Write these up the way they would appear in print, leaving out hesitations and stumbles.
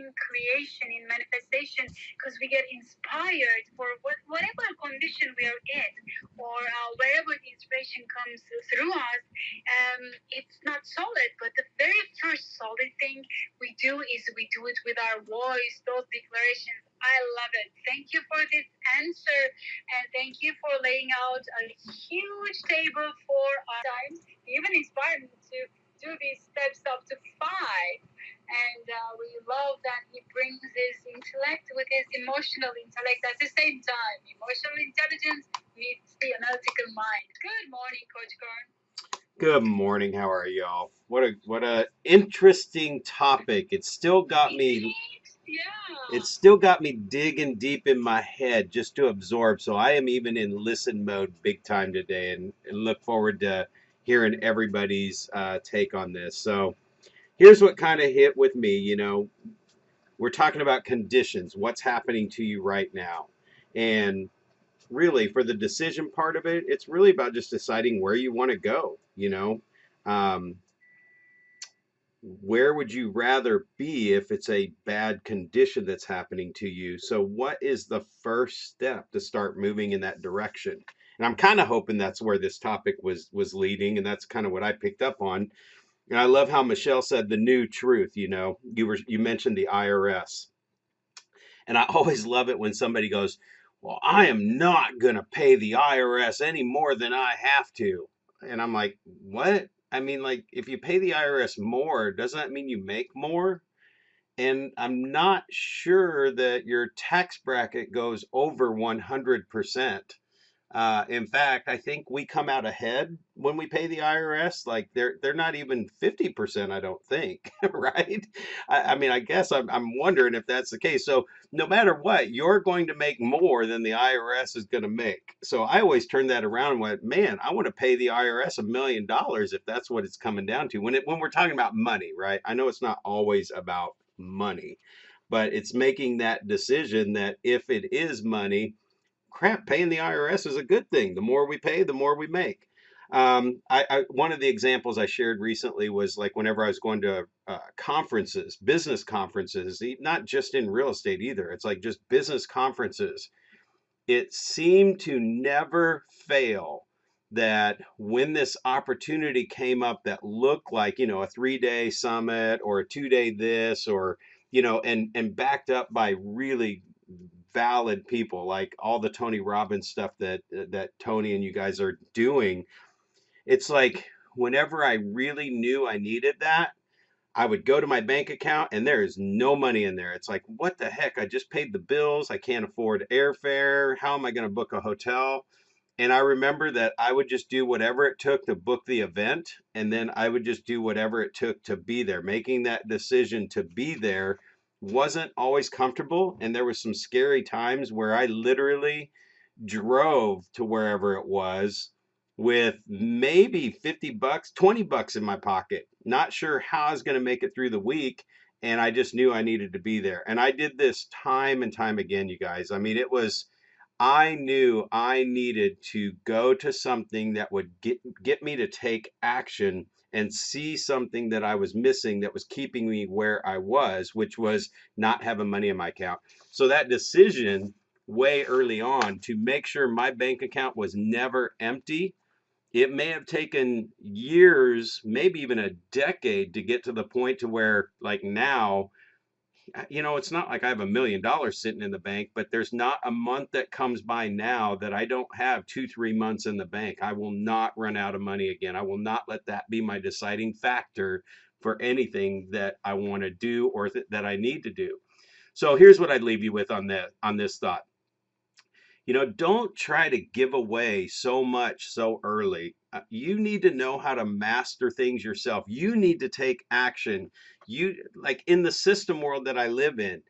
in creation, in manifestation, because we get inspired for whatever condition we are in, or wherever the inspiration comes through us. It's not solid, but the very first solid thing we do is we do it with our voice, those declarations. I love it. Thank you for this answer, and thank you for laying out a huge table for our time. You even inspired me to do these steps up to 5. And we love that he brings his intellect with his emotional intellect at the same time. Emotional intelligence meets the analytical mind. Good morning, Coach Kern. Good morning. How are y'all? What a interesting topic. It's still got me digging deep in my head just to absorb. So I am even in listen mode big time today, and look forward to hearing everybody's take on this. So here's what kind of hit with me. We're talking about conditions, what's happening to you right now. And really, for the decision part of it, it's really about just deciding where you want to go. Um, where would you rather be if it's a bad condition that's happening to you? So what is the first step to start moving in that direction? And I'm kind of hoping that's where this topic was leading, and that's kind of what I picked up on. And I love how Michelle said the new truth. You mentioned the IRS, and I always love it when somebody goes, well, I am not going to pay the IRS any more than I have to. And I'm like, what? I mean, like, if you pay the IRS more, doesn't that mean you make more? And I'm not sure that your tax bracket goes over 100%. In fact, I think we come out ahead when we pay the IRS. Like they're not even 50%, I don't think, right? I mean, I guess I'm wondering if that's the case. So no matter what, you're going to make more than the IRS is going to make. So I always turn that around and went, man, I want to pay the IRS $1 million if that's what it's coming down to. When we're talking about money, right? I know it's not always about money, but it's making that decision that if it is money, crap, paying the IRS is a good thing. The more we pay, the more we make. One of the examples I shared recently was like whenever I was going to conferences, business conferences, not just in real estate either. It's like just business conferences. It seemed to never fail that when this opportunity came up that looked like, a 3-day summit or a 2-day this, or, and backed up by really valid people, like all the Tony Robbins stuff that Tony and you guys are doing. It's like whenever I really knew I needed that, I would go to my bank account and there is no money in there. It's like, what the heck? I just paid the bills. I can't afford airfare. How am I going to book a hotel? And I remember that I would just do whatever it took to book the event. And then I would just do whatever it took to be there. Making that decision to be there wasn't always comfortable. And there was some scary times where I literally drove to wherever it was with maybe 50 bucks, 20 bucks in my pocket, not sure how I was going to make it through the week. And I just knew I needed to be there. And I did this time and time again, you guys. I mean, I knew I needed to go to something that would get me to take action and see something that I was missing that was keeping me where I was, which was not having money in my account. So that decision way early on to make sure my bank account was never empty, it may have taken years, maybe even a decade to get to the point to where like now, it's not like I have $1 million sitting in the bank, but there's not a month that comes by now that I don't have 2, 3 months in the bank. I will not run out of money again. I will not let that be my deciding factor for anything that I want to do or that I need to do. So here's what I'd leave you with on this thought. Don't try to give away so much so early. You need to know how to master things yourself. You need to take action. Like in the system world that I live in,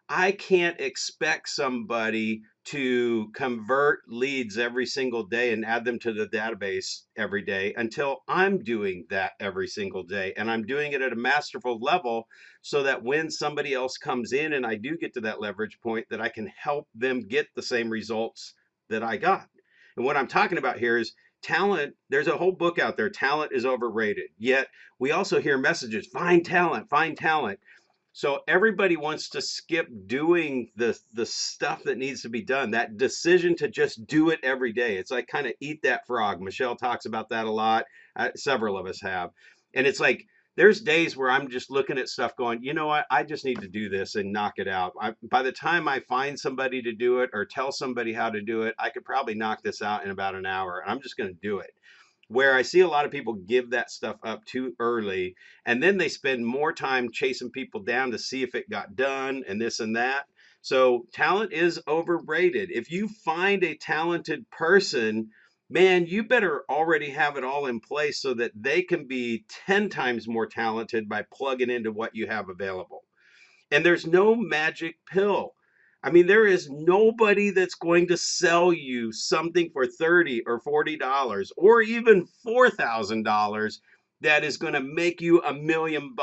I can't expect somebody to convert leads every single day and add them to the database every day until I'm doing that every single day. And I'm doing it at a masterful level so that when somebody else comes in and I do get to that leverage point, that I can help them get the same results that I got. And what I'm talking about here is talent. There's a whole book out there, Talent is Overrated. Yet we also hear messages, find talent, find talent. So everybody wants to skip doing the stuff that needs to be done. That decision to just do it every day. It's like kind of eat that frog. Michelle talks about that a lot. Several of us have. And it's like there's days where I'm just looking at stuff going, you know what? I just need to do this and knock it out. By the time I find somebody to do it or tell somebody how to do it, I could probably knock this out in about an hour. And I'm just going to do it. Where I see a lot of people give that stuff up too early, and then they spend more time chasing people down to see if it got done and this and that. So talent is overrated. If you find a talented person, man, you better already have it all in place so that they can be 10 times more talented by plugging into what you have available. And there's no magic pill. I mean, there is nobody that's going to sell you something for 30 or $40 or even $4,000 that is going to make you $1 million.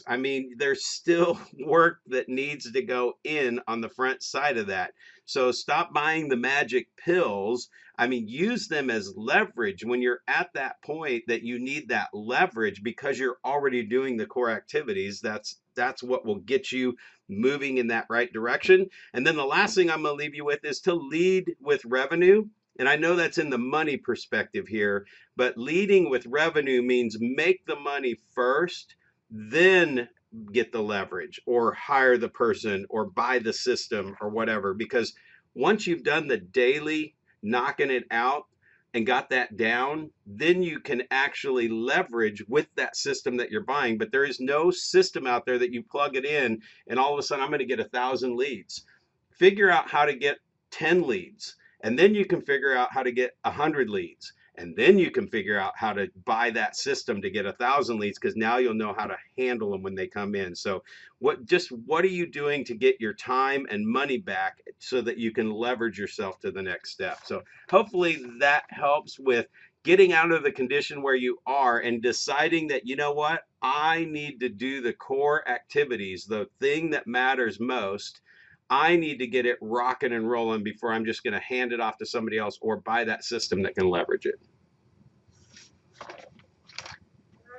I mean, there's still work that needs to go in on the front side of that. So stop buying the magic pills. I mean, use them as leverage when you're at that point that you need that leverage because you're already doing the core activities. That's what will get you moving in that right direction. And then the last thing I'm going to leave you with is to lead with revenue. And I know that's in the money perspective here, but leading with revenue means make the money first, then get the leverage or hire the person or buy the system or whatever. Because once you've done the daily knocking it out and got that down, then you can actually leverage with that system that you're buying. But there is no system out there that you plug it in and all of a sudden I'm going to get 1,000 leads. Figure out how to get 10 leads, and then you can figure out how to get 100 leads. And then you can figure out how to buy that system to get 1,000 leads because now you'll know how to handle them when they come in. So what are you doing to get your time and money back so that you can leverage yourself to the next step? So hopefully that helps with getting out of the condition where you are and deciding that, you know what, I need to do the core activities, the thing that matters most. I need to get it rocking and rolling before I'm just going to hand it off to somebody else or buy that system that can leverage it.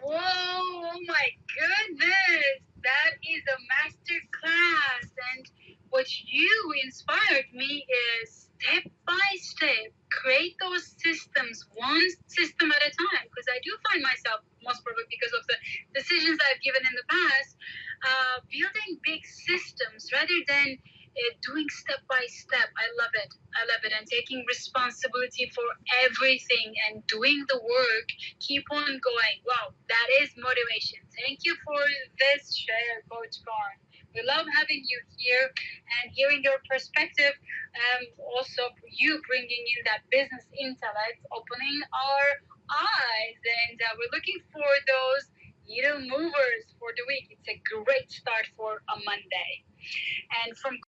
Whoa, oh my goodness. That is a master class. And what you inspired me is step by step, create those systems, one system at a time. Because I do find myself, most probably because of the decisions I've given in the past, building big systems rather than doing step by step. I love it. I love it. And taking responsibility for everything and doing the work. Keep on going. Wow, that is motivation. Thank you for this share, Coach Karn. We love having you here and hearing your perspective. Also, you bringing in that business intellect, opening our eyes. And we're looking for those needle movers for the week. It's a great start for a Monday. And from